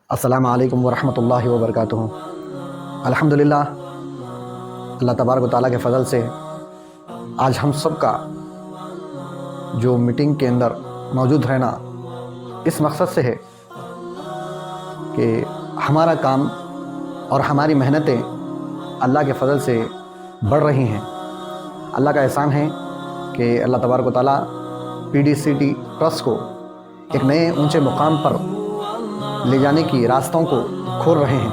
السلام علیکم ورحمۃ اللہ وبرکاتہ۔ الحمدللہ، اللہ تبارک و تعالیٰ کے فضل سے آج ہم سب کا جو میٹنگ کے اندر موجود رہنا اس مقصد سے ہے کہ ہمارا کام اور ہماری محنتیں اللہ کے فضل سے بڑھ رہی ہیں۔ اللہ کا احسان ہے کہ اللہ تبارک و تعالیٰ PDCT ٹرسٹ کو ایک نئے اونچے مقام پر لے جانے کی راستوں کو کھول رہے ہیں،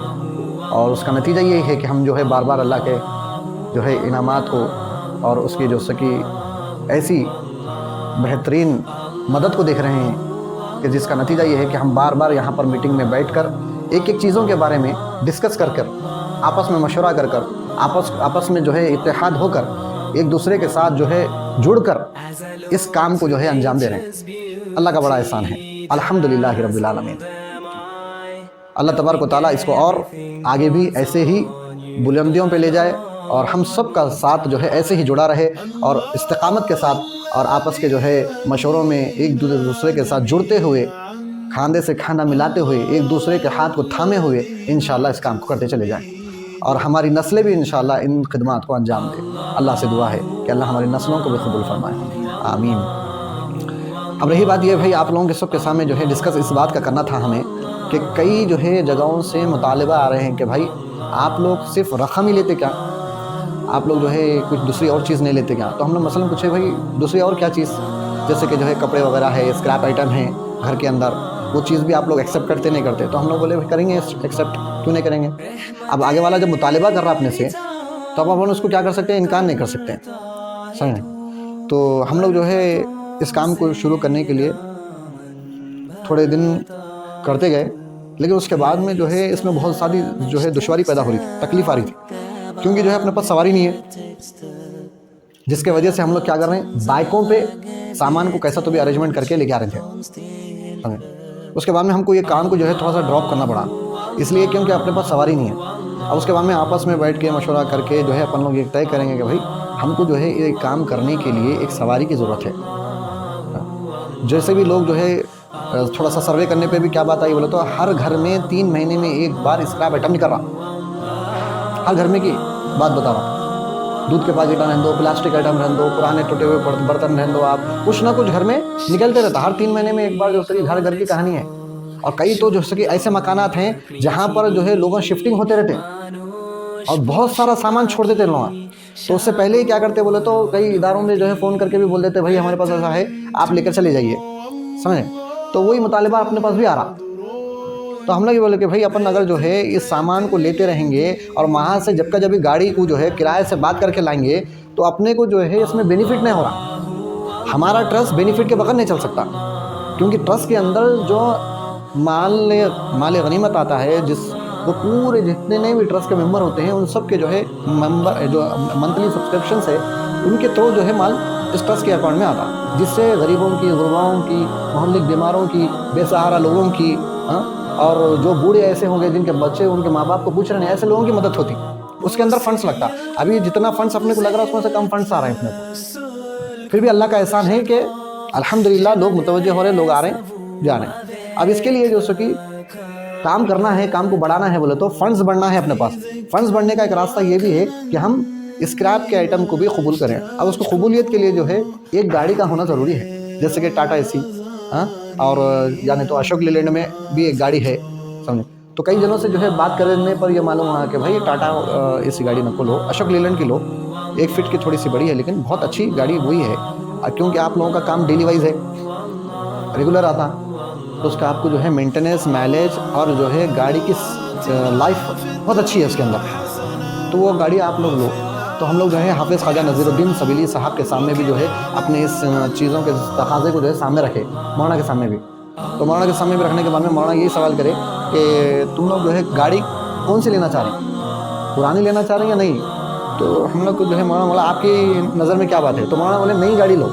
اور اس کا نتیجہ یہ ہے کہ ہم جو ہے بار بار اللہ کے جو ہے انعامات کو اور اس کی جو سکی ایسی بہترین مدد کو دیکھ رہے ہیں کہ جس کا نتیجہ یہ ہے کہ ہم بار بار یہاں پر میٹنگ میں بیٹھ کر ایک ایک چیزوں کے بارے میں ڈسکس کر آپس میں مشورہ کر آپس میں جو ہے اتحاد ہو کر ایک دوسرے کے ساتھ جو ہے جڑ کر اس کام کو جو ہے انجام دے رہے ہیں۔ اللہ کا بڑا احسان ہے، الحمدللہ رب العالمین۔ اللہ تبارک و تعالیٰ اس کو اور آگے بھی ایسے ہی بلندیوں پہ لے جائے، اور ہم سب کا ساتھ جو ہے ایسے ہی جڑا رہے، اور استقامت کے ساتھ اور آپس کے جو ہے مشوروں میں ایک دوسرے کے ساتھ جڑتے ہوئے، کھاندے سے کھانا ملاتے ہوئے، ایک دوسرے کے ہاتھ کو تھامے ہوئے انشاءاللہ اس کام کو کرتے چلے جائیں، اور ہماری نسلیں بھی انشاءاللہ ان خدمات کو انجام دیں۔ اللہ سے دعا ہے کہ اللہ ہماری نسلوں کو بھی قبول فرمائے، آمین۔ اب رہی بات یہ بھائی، آپ لوگوں کے سب کے سامنے جو ہے ڈسکس اس بات کا کرنا تھا ہمیں کہ کئی جو ہے جگہوں سے مطالبہ آ رہے ہیں کہ بھائی آپ لوگ صرف رقم ہی لیتے کیا، آپ لوگ جو ہے کچھ دوسری اور چیز نہیں لیتے کیا؟ تو ہم نے مثلاً پوچھے بھائی دوسری اور کیا چیز، جیسے کہ جو ہے کپڑے وغیرہ ہے، اسکریپ آئٹم ہیں گھر کے اندر، وہ چیز بھی آپ لوگ ایکسیپٹ کرتے نہیں کرتے؟ تو ہم لوگ بولے بھائی کریں گے ایکسیپٹ، کیوں نہیں کریں گے؟ اب آگے والا جب مطالبہ کر رہا اپنے سے تو اب اپن اس کو کیا کر سکتے ہیں؟ انکار نہیں کر سکتے، سمجھیں؟ تو ہم لوگ جو ہے اس کام کو شروع کرنے کے لیے تھوڑے دن کرتے گئے، لیکن اس کے بعد میں جو ہے اس میں بہت ساری جو ہے دشواری پیدا ہو رہی تھی، تکلیف آ رہی تھی، کیونکہ جو ہے اپنے پاس سواری نہیں ہے، جس کے وجہ سے ہم لوگ کیا کر رہے ہیں، بائکوں پہ سامان کو کیسا تو بھی ارینجمنٹ کر کے لے کے آ رہے تھے۔ اس کے بعد میں ہم کو یہ کام کو جو ہے تھوڑا سا ڈراپ کرنا پڑا، اس لیے کیونکہ اپنے پاس سواری نہیں ہے۔ اب اس کے بعد میں آپس میں بیٹھ کے مشورہ کر کے جو ہے اپن لوگ یہ طے کریں گے کہ بھائی ہم کو جو ہے یہ کام کرنے کے لیے ایک سواری کی ضرورت ہے۔ جیسے بھی لوگ جو ہے تھوڑا سا سروے کرنے پہ بھی کیا بات آئی بولے تو ہر گھر میں 3 مہینے میں ایک بار اسکریپ آئٹم نکل رہا، ہر گھر میں کی بات بتا رہا ہوں، دودھ کے پیکٹ رہن دو، پلاسٹک آئٹم رہن دو، پرانے ٹوٹے ہوئے برتن رہن دو، آپ کچھ نہ کچھ گھر میں نکلتے رہتا، ہر 3 مہینے میں ایک بار جو ہے گھر کی کہانی ہے۔ اور کئی تو جو ہے ایسے مکانات ہیں جہاں پر جو ہے لوگوں شفٹنگ ہوتے رہتے ہیں اور بہت سارا سامان چھوڑ دیتے لوگ، تو اس سے پہلے ہی کیا کرتے بولے تو کئی اداروں میں جو ہے فون کر کے بھی بول دیتے بھائی ہمارے پاس ایسا ہے، آپ لے کر چلے جائیے، سمجھیں؟ تو وہی مطالبہ اپنے پاس بھی آ رہا، تو ہم لوگ یہ بولے کہ بھائی اپن اگر جو ہے اس سامان کو لیتے رہیں گے اور وہاں سے جب گاڑی کو جو ہے کرائے سے بات کر کے لائیں گے تو اپنے کو جو ہے اس میں بینیفٹ نہیں ہو رہا۔ ہمارا ٹرسٹ بینیفٹ کے بغیر نہیں چل سکتا، کیونکہ ٹرسٹ کے اندر جو مال غنیمت آتا ہے، جس وہ پورے جتنے بھی ٹرسٹ کے ممبر ہوتے ہیں ان سب کے جو ہے جو منتھلی سبسکرپشن ہے ان کے تھرو جو ہے مال اس ٹرسٹ کے اکاؤنٹ میں آتا، جس سے غریبوں کی، غرباؤں کی، مہلک بیماروں کی، بے سہارا لوگوں کی، اور جو بوڑھے ایسے ہوں گے جن کے بچے ان کے ماں باپ کو پوچھ رہے ہیں، ایسے لوگوں کی مدد ہوتی، اس کے اندر فنڈس لگتا۔ ابھی جتنا فنڈس اپنے کو لگ رہا ہے اس میں سے کم فنڈس آ رہے ہیں اپنے کو، پھر بھی اللہ کا احسان ہے کہ الحمدللہ لوگ متوجہ ہو رہے ہیں، لوگ آ رہے ہیں، جا رہے ہیں۔ اب اس کے لیے جو کہ کام کرنا ہے، کام کو بڑھانا ہے بولے تو فنڈز بڑھنا ہے اپنے پاس۔ فنڈز بڑھنے کا ایک راستہ یہ بھی ہے کہ ہم اسکریپ کے آئٹم کو بھی قبول کریں۔ اب اس کو قبولیت کے لیے جو ہے ایک گاڑی کا ہونا ضروری ہے، جیسے کہ ٹاٹا AC، اور یعنی تو اشوک لیلینڈ میں بھی ایک گاڑی ہے، سمجھیں؟ تو کئی جنوں سے جو ہے بات کرنے پر یہ معلوم ہوا کہ بھائی ٹاٹا AC گاڑی نہ لو، اشوک لیلینڈ کی لو، 1 فٹ کی تھوڑی سی بڑی ہے لیکن بہت اچھی گاڑی وہی ہے، کیونکہ آپ لوگوں کا کام ڈیلی وائز ہے، ریگولر آتا، تو اس کا آپ کو جو ہے مینٹیننس، مائلیج اور جو ہے گاڑی کی لائف بہت اچھی ہے اس کے اندر، تو وہ گاڑی آپ لوگ لو۔ تو ہم لوگ جو ہے حافظ خواجہ نذیر الدین سبیلی صاحب کے سامنے بھی جو ہے اپنے اس چیزوں کے تقاضے کو جو ہے سامنے رکھے، مولانا کے سامنے بھی۔ تو مولانا کے سامنے بھی رکھنے کے بعد میں مولانا یہی سوال کرے کہ تم لوگ جو ہے گاڑی کون سی لینا چاہ رہے ہیں، پرانی لینا چاہ رہے ہیں یا نہیں؟ تو ہم لوگ کو جو ہے مولانا آپ کی نظر میں کیا بات ہے؟ تو مولانا بولے نئی گاڑی لو،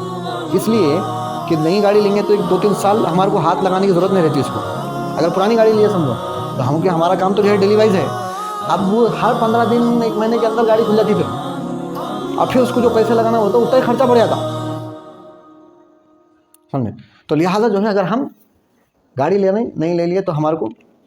اس لیے کہ نئی گاڑی لیں گے تو 2-3 سال ہمارے کو ہاتھ لگانے کی ضرورت نہیں رہتی اس کو، اگر پرانی گاڑی لیے سمجھو تو ہم کہ ہمارا کام تو جو ہے ڈیلی وائز ہے، اب وہ ہر 15 دن 1 مہینے کے اندر گاڑی کھل جاتی، پھر اس کو جو پیسے لگانا ہوتا اتنا ہی خرچہ بڑھ جاتا، سمجھیں؟ تو لہٰذا جو ہے اگر ہم گاڑی نہیں لے لیے تو ہمارے کو